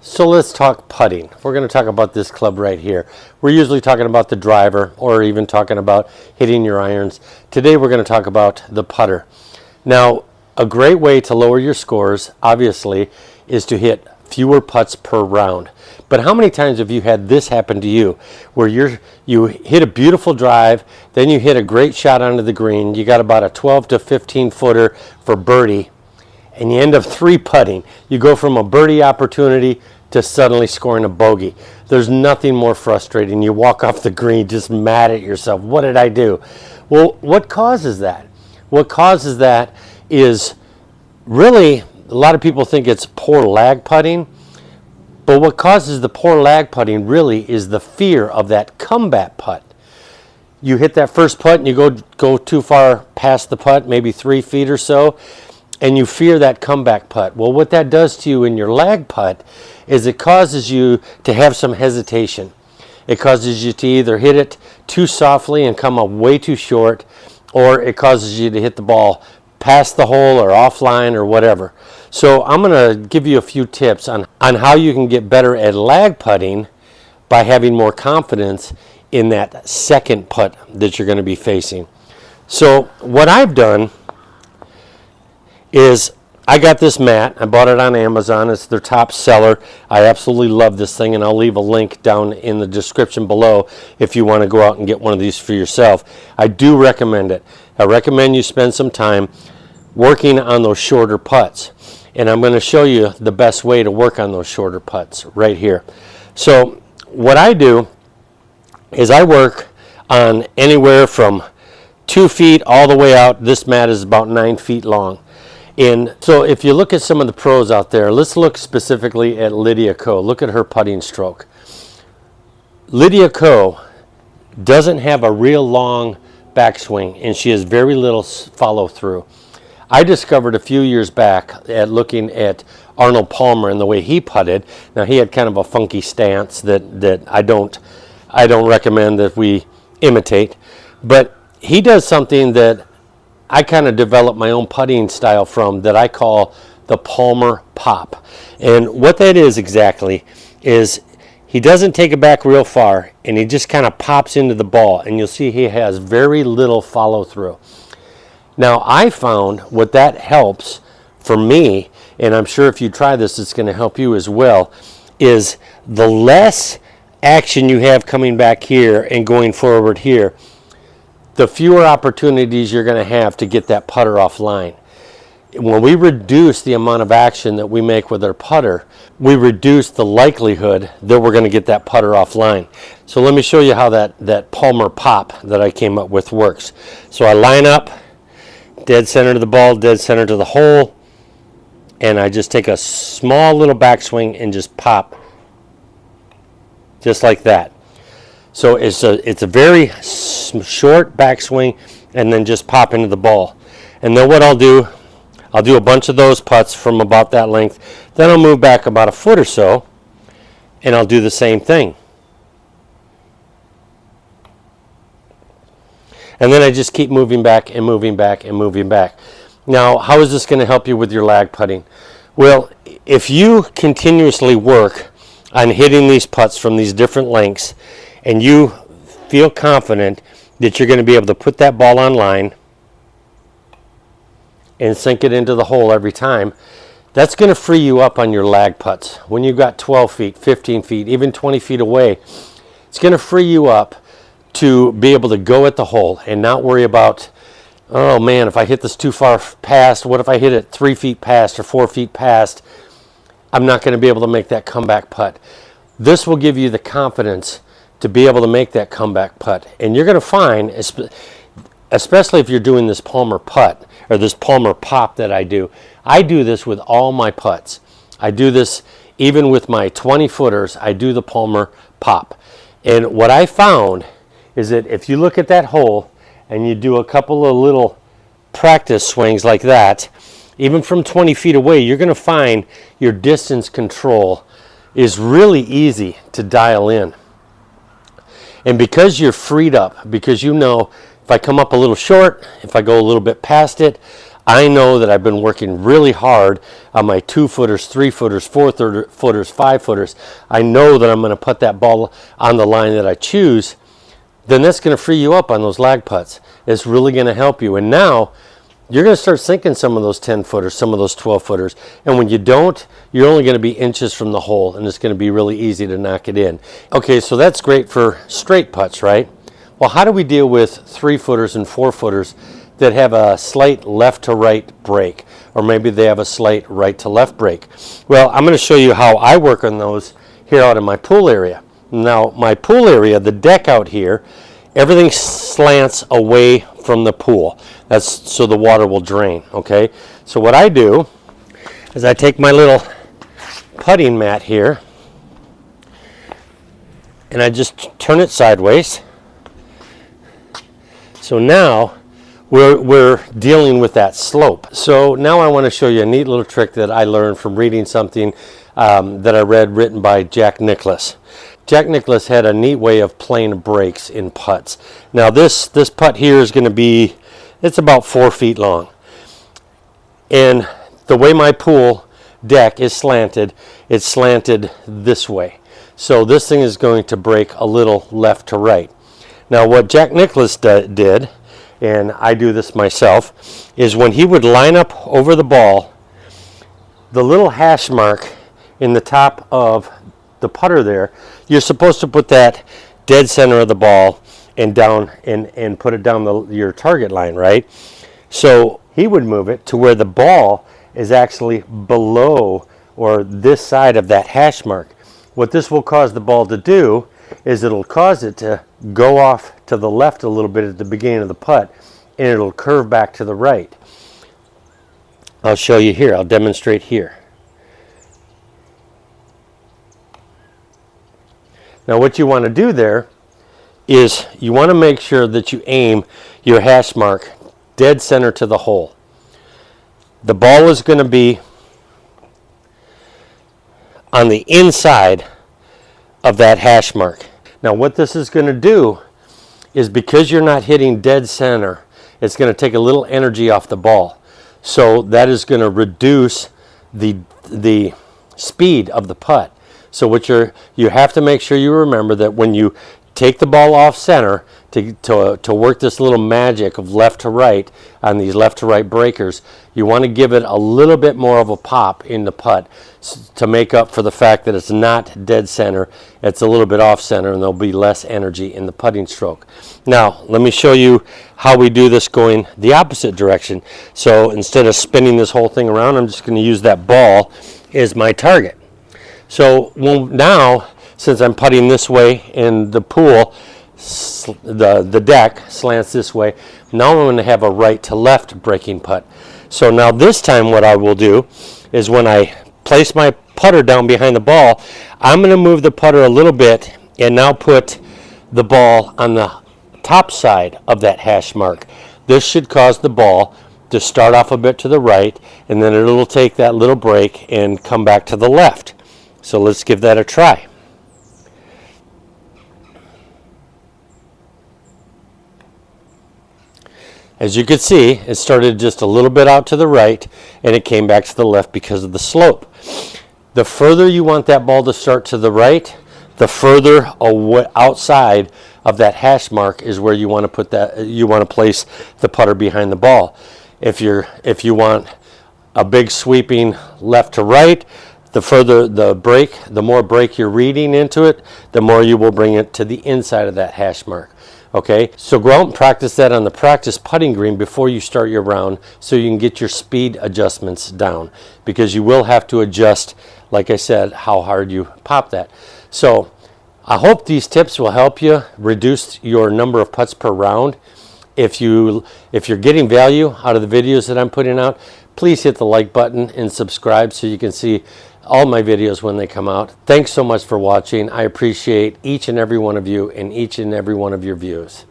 So let's talk putting. We're going to talk about this club right here. We're usually talking about the driver or even talking about hitting your irons. Today we're going to talk about the putter. Now, a great way to lower your scores, obviously, is to hit fewer putts per round. But how many times have you had this happen to you where you hit a beautiful drive, then you hit a great shot onto the green, you got about a 12 to 15 footer for birdie, and you end up three putting. You go from a birdie opportunity to suddenly scoring a bogey. There's nothing more frustrating. You walk off the green just mad at yourself. What did I do? Well, what causes that? What causes that is really, a lot of people think it's poor lag putting, but what causes the poor lag putting really is the fear of that comeback putt. You hit that first putt and you go too far past the putt, maybe 3 feet or so, and you fear that comeback putt. Well, what that does to you in your lag putt is it causes you to have some hesitation. It causes you to either hit it too softly and come up way too short, or it causes you to hit the ball past the hole or offline or whatever. So I'm going to give you a few tips on how you can get better at lag putting by having more confidence in that second putt that you're going to be facing. So what I've done is I got this mat. I bought it on Amazon. It's their top seller. I absolutely love this thing, and I'll leave a link down in the description below if you want to go out and get one of these for yourself. I do recommend it. I recommend you spend some time working on those shorter putts, and I'm going to show you the best way to work on those shorter putts right here. So what I do is I work on anywhere from 2 feet all the way out. This mat is about 9 feet long. And so if you look at some of the pros out there, let's look specifically at Lydia Ko. Look at her putting stroke. Lydia Ko doesn't have a real long backswing, and she has very little follow through. I discovered a few years back at looking at Arnold Palmer and the way he putted. Now, he had kind of a funky stance that I don't recommend that we imitate, but he does something that I kind of developed my own putting style from, that I call the Palmer pop. And what that is exactly is he doesn't take it back real far, and he just kind of pops into the ball, and you'll see he has very little follow through. Now, I found what that helps for me, and I'm sure if you try this it's going to help you as well, is the less action you have coming back here and going forward here, the fewer opportunities you're going to have to get that putter offline. When we reduce the amount of action that we make with our putter, we reduce the likelihood that we're going to get that putter offline. So let me show you how that Palmer pop that I came up with works. So I line up, dead center to the ball, dead center to the hole, and I just take a small little backswing and just pop, just like that. So it's a very short backswing, and then just pop into the ball. And then what I'll do a bunch of those putts from about that length. Then I'll move back about a foot or so, and I'll do the same thing. And then I just keep moving back and moving back and moving back. Now, how is this going to help you with your lag putting? Well, if you continuously work on hitting these putts from these different lengths, and you feel confident that you're going to be able to put that ball on line and sink it into the hole every time, that's going to free you up on your lag putts. When you've got 12 feet, 15 feet, even 20 feet away, it's going to free you up to be able to go at the hole and not worry about, oh man, if I hit this too far past, what if I hit it 3 feet past or 4 feet past? I'm not going to be able to make that comeback putt. This will give you the confidence to be able to make that comeback putt. And you're going to find, especially if you're doing this Palmer putt or this Palmer pop that I do this with all my putts. I do this even with my 20 footers. I do the Palmer pop. And what I found is that if you look at that hole and you do a couple of little practice swings like that, even from 20 feet away, you're going to find your distance control is really easy to dial in. And because you're freed up, because you know if I come up a little short, if I go a little bit past it, I know that I've been working really hard on my 2-footers, 3-footers, 4-footers, 5-footers. I know that I'm going to put that ball on the line that I choose. Then that's going to free you up on those lag putts. It's really going to help you. And now you're going to start sinking some of those 10-footers, some of those 12-footers. And when you don't, you're only going to be inches from the hole, and it's going to be really easy to knock it in. Okay, so that's great for straight putts, right? Well, how do we deal with 3-footers and 4-footers that have a slight left to right break, or maybe they have a slight right to left break? Well, I'm going to show you how I work on those here out in my pool area. Now, my pool area, the deck out here, everything slants away from the pool. That's so the water will drain, okay? So what I do is I take my little putting mat here and I just turn it sideways. So now we're dealing with that slope. So now I want to show you a neat little trick that I learned from reading something that I read written by Jack Nicklaus. Jack Nicklaus had a neat way of playing breaks in putts. Now this putt here is going to be, it's about 4 feet long. And the way my pool deck is slanted, it's slanted this way. So this thing is going to break a little left to right. Now what Jack Nicklaus did, and I do this myself, is when he would line up over the ball, the little hash mark in the top of the putter there, you're supposed to put that dead center of the ball and down and put it down your target line, right? So he would move it to where the ball is actually below or this side of that hash mark. What this will cause the ball to do is it'll cause it to go off to the left a little bit at the beginning of the putt, and it'll curve back to the right. I'll show you here. I'll demonstrate here. Now what you want to do there is you want to make sure that you aim your hash mark dead center to the hole. The ball is going to be on the inside of that hash mark. Now what this is going to do is, because you're not hitting dead center, it's going to take a little energy off the ball. So that is going to reduce the speed of the putt. So what you have to make sure you remember that when you take the ball off center to work this little magic of left to right on these left to right breakers, you want to give it a little bit more of a pop in the putt to make up for the fact that it's not dead center. It's a little bit off center, and there'll be less energy in the putting stroke. Now let me show you how we do this going the opposite direction. So instead of spinning this whole thing around, I'm just going to use that ball as my target. So now, since I'm putting this way and the pool, the deck slants this way, now I'm going to have a right to left breaking putt. So now this time what I will do is, when I place my putter down behind the ball, I'm going to move the putter a little bit and now put the ball on the top side of that hash mark. This should cause the ball to start off a bit to the right, and then it'll take that little break and come back to the left. So let's give that a try. As you can see, it started just a little bit out to the right, and it came back to the left because of the slope. The further you want that ball to start to the right, the further outside of that hash mark is where you want to put that. You want to place the putter behind the ball. If you want a big sweeping left to right, the further the break, the more break you're reading into it, the more you will bring it to the inside of that hash mark. Okay, so go out and practice that on the practice putting green before you start your round, so you can get your speed adjustments down, because you will have to adjust, like I said, how hard you pop that. So I hope these tips will help you reduce your number of putts per round. If you're getting value out of the videos that I'm putting out, please hit the like button and subscribe so you can see all my videos when they come out. Thanks so much for watching. I appreciate each and every one of you and each and every one of your views.